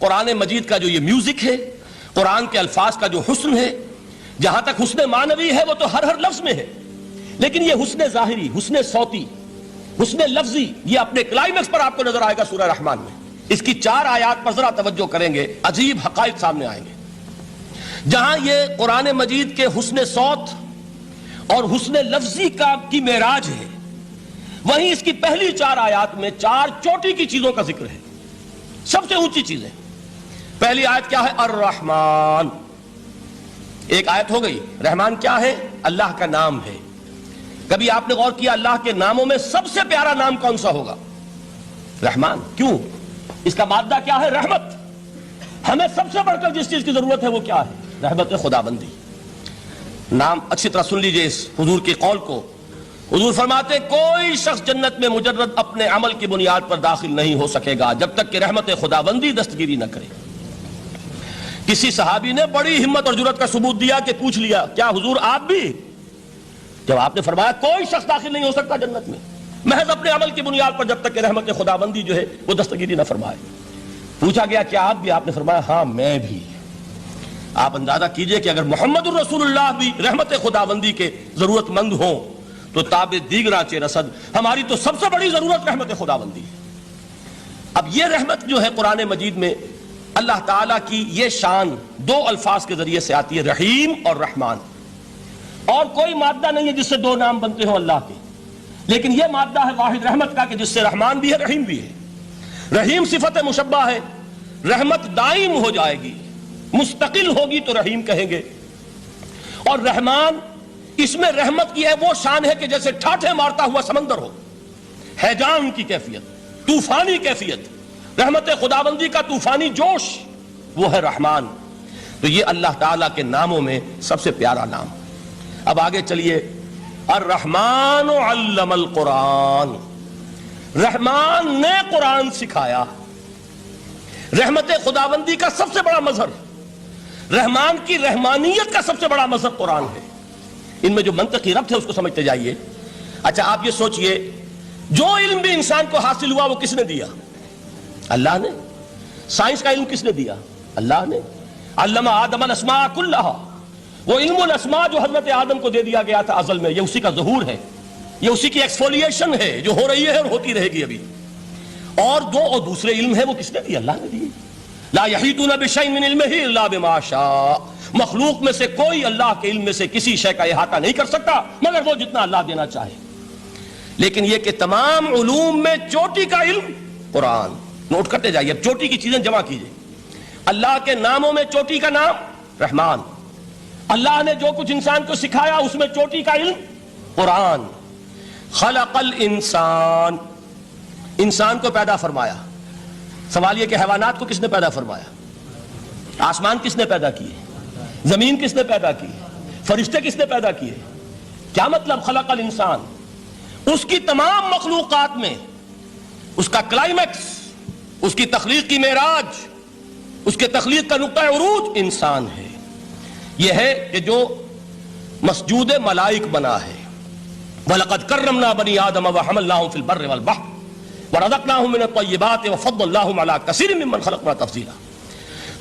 قرآن مجید کا جو یہ میوزک ہے، قرآن کے الفاظ کا جو حسن ہے، جہاں تک حسن معنوی ہے وہ تو ہر لفظ میں ہے، لیکن یہ حسن ظاہری، حسن صوتی، حسن لفظی، یہ اپنے کلائمیکس پر آپ کو نظر آئے گا سورہ رحمان میں۔ اس کی 4 آیات پر ذرا توجہ کریں گے، عجیب حقائق سامنے آئیں گے۔ جہاں یہ قرآن مجید کے حسن صوت اور حسن لفظی کی معراج ہے، وہیں اس کی پہلی 4 آیات میں 4 چوٹی کی چیزوں کا ذکر ہے، سب سے اونچی چیزیں۔ پہلی آیت کیا ہے؟ الرحمن۔ ایک آیت ہو گئی۔ رحمان کیا ہے؟ اللہ کا نام ہے۔ کبھی آپ نے غور کیا اللہ کے ناموں میں سب سے پیارا نام کون سا ہوگا؟ رحمان۔ کیوں؟ اس کا مادہ کیا ہے؟ رحمت۔ ہمیں سب سے بڑھ کر جس چیز کی ضرورت ہے وہ کیا ہے؟ رحمت خداوندی۔ نام اچھی طرح سن لیجئے اس حضور کی قول کو۔ حضور فرماتے کوئی شخص جنت میں مجرد اپنے عمل کی بنیاد پر داخل نہیں ہو سکے گا جب تک کہ رحمت خداوندی دستگیری نہ کرے۔ کسی صحابی نے بڑی ہمت اور جرأت کا ثبوت دیا کہ پوچھ لیا کیا حضور آپ بھی؟ جب آپ نے فرمایا کوئی شخص داخل نہیں ہو سکتا جنت میں محض اپنے عمل کی بنیاد پر جب تک کہ رحمت خداوندی جو ہے وہ دستگیری نہ فرمائے۔ پوچھا گیا کیا آپ بھی؟ آپ نے فرمایا ہاں میں بھی۔ آپ اندازہ کیجئے کہ اگر محمد الرسول اللہ بھی رحمت خداوندی کے ضرورت مند ہوں تو تاب دیگراں چہ رسد، ہماری تو سب سے بڑی ضرورت رحمت خداوندی ہے۔ اب یہ رحمت جو ہے قرآن مجید میں اللہ تعالیٰ کی یہ شان 2 الفاظ کے ذریعے سے آتی ہے، رحیم اور رحمان۔ اور کوئی مادہ نہیں ہے جس سے 2 نام بنتے ہوں اللہ کے، لیکن یہ مادہ ہے واحد رحمت کا کہ جس سے رحمان بھی ہے رحیم بھی ہے۔ رحیم صفت مشبہ ہے، رحمت دائم ہو جائے گی، مستقل ہوگی تو رحیم کہیں گے۔ اور رحمان، اس میں رحمت کی ہے وہ شان ہے کہ جیسے ٹھاٹھے مارتا ہوا سمندر ہو، ہیجان کی کیفیت، طوفانی کیفیت، رحمت خداوندی کا طوفانی جوش، وہ ہے رحمان۔ تو یہ اللہ تعالیٰ کے ناموں میں سب سے پیارا نام۔ اب آگے چلیے، الرحمن علم القرآن، رحمان نے قرآن سکھایا۔ رحمت خداوندی کا سب سے بڑا مظہر، رحمان کی رحمانیت کا سب سے بڑا مظہر قرآن ہے۔ ان میں جو منطقی ربط ہے اس کو سمجھتے جائیے۔ اچھا آپ یہ سوچئے، جو علم بھی انسان کو حاصل ہوا وہ کس نے دیا؟ اللہ نے۔ سائنس کا علم کس نے دیا؟ اللہ نے۔ علم آدم الاسماء کلہا، وہ علم الاسماء جو حضرت آدم کو دے دیا گیا تھا ازل میں، یہ اسی کا ظہور ہے، یہ اسی کی ایکسفولیشن ہے جو ہو رہی ہے اور ہوتی رہے گی ابھی۔ اور دوسرے علم ہے وہ کس نے دی؟ اللہ نے دی۔ لا یحیطون بشیء من علمہ الا بما شاء، مخلوق میں سے کوئی اللہ کے علم میں سے کسی شے کا احاطہ نہیں کر سکتا مگر وہ جتنا اللہ دینا چاہے۔ لیکن یہ کہ تمام علوم میں چوٹی کا علم قرآن۔ نوٹ کرتے جائیے، اب چوٹی کی چیزیں جمع کیجئے۔ اللہ کے ناموں میں چوٹی کا نام رحمان، اللہ نے جو کچھ انسان کو سکھایا اس میں چوٹی کا علم قرآن۔ خلق الانسان، انسان کو پیدا فرمایا۔ سوال یہ کہ حیوانات کو کس نے پیدا فرمایا؟ آسمان کس نے پیدا کیے؟ زمین کس نے پیدا کی؟ فرشتے کس نے پیدا کیے؟ کیا مطلب خلق الانسان؟ اس کی تمام مخلوقات میں اس کا کلائمیکس، اس کی تخلیق کی معراج، اس کے تخلیق کا نقطہ عروج انسان ہے۔ یہ ہے کہ جو مسجود ملائک بنا ہے۔ وَلَقَدْ كَرَّمْنَا بَنِي آدَمَ وَحَمَلْنَاهُمْ فِي الْبَرِّ وَالْبَحْرِ وَرَزَقْنَاهُمْ مِنَ الطَّيِّبَاتِ وَفَضَّلْنَاهُمْ عَلَىٰ كَثِيرٍ مِّمَّنْ خَلَقْنَا تَفْضِيلًا۔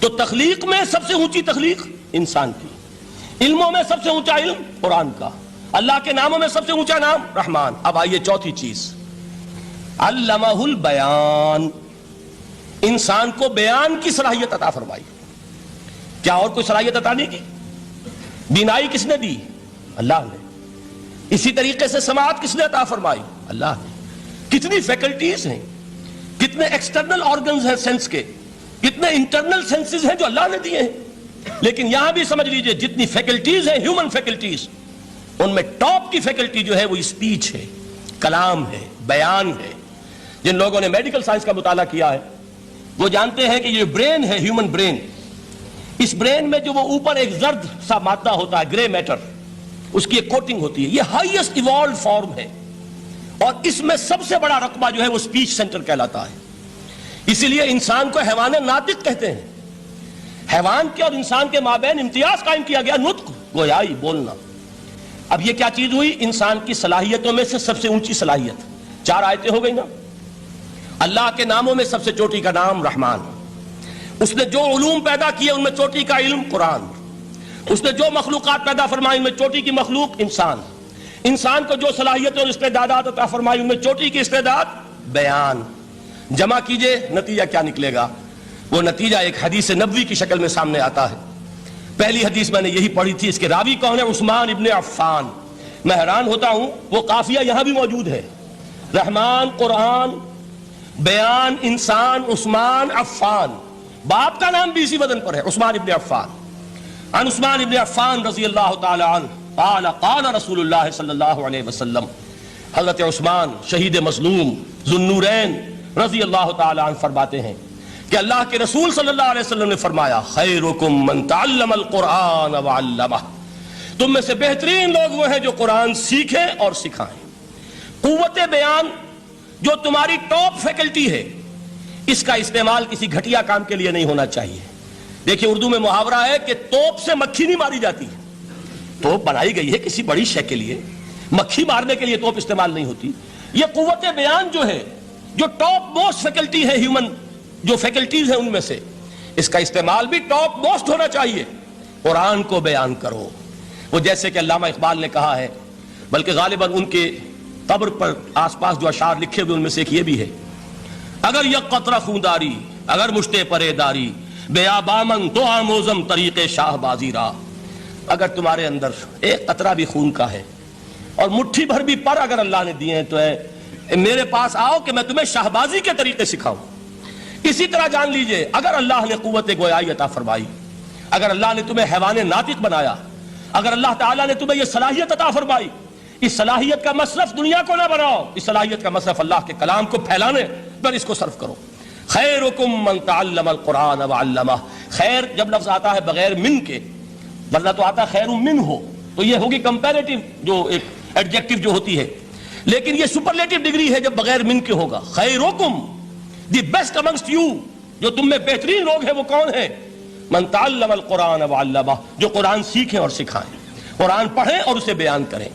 تو تخلیق میں سب سے اونچی تخلیق انسان کی، علموں میں سب سے اونچا علم قرآن کا، اللہ کے ناموں میں سب سے اونچا نام رحمان۔ اب آئیے چوتھی چیز، علمہ البیان، انسان کو بیان کی صلاحیت عطا فرمائی۔ کیا اور کوئی صلاحیت عطا نہیں کی؟ بینائی کس نے دی؟ اللہ نے۔ اسی طریقے سے سماعت کس نے عطا فرمائی؟ اللہ نے۔ کتنی فیکلٹیز ہیں، کتنے ایکسٹرنل آرگنز ہیں سینس کے، کتنے انٹرنل سینسز ہیں جو اللہ نے دیے ہیں۔ لیکن یہاں بھی سمجھ لیجئے جتنی فیکلٹیز ہیں ہیومن فیکلٹیز، ان میں ٹاپ کی فیکلٹی جو ہے وہ اسپیچ ہے، کلام ہے، بیان ہے۔ جن لوگوں نے میڈیکل سائنس کا مطالعہ کیا ہے وہ جانتے ہیں کہ یہ برین ہے، ہیومن برین، اس برین میں جو وہ اوپر ایک زرد سا مادہ ہوتا ہے، گرے میٹر، اس کی ایک کوٹنگ ہوتی ہے، یہ ہائیسٹ ایوالوڈ فارم ہے، اور اس میں سب سے بڑا رقبہ جو ہے وہ اسپیچ سینٹر کہلاتا ہے۔ اسی لیے انسان کو حیوان ناطق کہتے ہیں۔ حیوان کے اور انسان کے مابین امتیاز قائم کیا گیا، نطق، گویائی، بولنا۔ اب یہ کیا چیز ہوئی؟ انسان کی صلاحیتوں میں سے سب سے اونچی صلاحیت۔ 4 آیتیں ہو گئی نا۔ اللہ کے ناموں میں سب سے چوٹی کا نام رحمان، اس نے جو علوم پیدا کیے ان میں چوٹی کا علم قرآن، اس نے جو مخلوقات پیدا فرمائی ان میں چوٹی کی مخلوق انسان، انسان کو جو صلاحیتیں اور استعدادات عطا فرمائی ان میں چوٹی کی استعداد بیان۔ جمع کیجئے نتیجہ کیا نکلے گا؟ وہ نتیجہ ایک حدیث نبوی کی شکل میں سامنے آتا ہے۔ پہلی حدیث میں نے یہی پڑھی تھی، اس کے راوی کون ہے؟ عثمان ابن عفان۔ میں حیران ہوتا ہوں وہ قافیہ یہاں بھی موجود ہے، رحمان، قرآن، بیان، انسان، عثمان، عفان، باپ کا نام بھی اسی وزن پر ہے، عثمان ابن عفان۔ عن عثمان ابن عفان رضی اللہ تعالی عنہ قال قال رسول اللہ صلی اللہ علیہ وسلم، حضرت عثمان شہید مظلوم ذو النورین رضی اللہ تعالی عنہ فرماتے ہیں کہ اللہ کے رسول صلی اللہ علیہ وسلم نے فرمایا خیرکم من تعلم القرآن وعلمہ، تم میں سے بہترین لوگ وہ ہیں جو قرآن سیکھیں اور سکھائیں۔ قوت بیان جو تمہاری ٹاپ فیکلٹی ہے، اس کا استعمال کسی گھٹیا کام کے لیے نہیں ہونا چاہیے۔ دیکھیے اردو میں محاورہ ہے کہ توپ سے مکھی نہیں ماری جاتی، توپ بنائی گئی ہے کسی بڑی شے کے لیے، مکھی مارنے کے لیے توپ استعمال نہیں ہوتی۔ یہ قوت بیان جو ہے، جو ٹاپ موسٹ فیکلٹی ہے ہیومن جو فیکلٹیز ہیں ان میں سے، اس کا استعمال بھی ٹاپ موسٹ ہونا چاہیے۔ قرآن کو بیان کرو، وہ جیسے کہ علامہ اقبال نے کہا ہے، بلکہ غالباً ان کے قبر پر آس پاس جو اشعار لکھے ہوئے ان میں سے ایک یہ بھی ہے، اگر یک قطرہ خونداری اگر مشتے پرے داری بیابامن تو آموزم طریق شاہ بازی را، اگر تمہارے اندر ایک قطرہ بھی خون کا ہے اور مٹھی بھر بھی پر اگر اللہ نے دیے ہیں تو میرے پاس آؤ کہ میں تمہیں شاہبازی کے طریقے سکھاؤں۔ اسی طرح جان لیجئے اگر اللہ نے قوت گویائی عطا فرمائی، اگر اللہ نے تمہیں حیوان ناطق بنایا، اگر اللہ تعالیٰ نے تمہیں یہ صلاحیت عطا فرمائی، اس صلاحیت کا مصرف دنیا کو نہ بناؤ، اس صلاحیت کا مصرف اللہ کے کلام کو پھیلانے پر اس کو صرف کرو۔ خیرکم من تعلم القرآن وعلمہ، خیر جب لفظ آتا ہے بغیر من کے، ورنہ تو آتا خیر من ہو تو یہ ہوگی کمپیریٹیو جو ایک ایڈجیکٹو جو ہوتی ہے، لیکن یہ سپرلیٹو ڈگری ہے جب بغیر من کے ہوگا۔ خیرکم، دی بیسٹ امنگسٹ یو، جو تم میں بہترین لوگ ہیں وہ کون ہیں؟ من تعلم القرآن وعلمہ، جو قرآن سیکھیں اور سکھائیں، قرآن پڑھیں اور اسے بیان کریں۔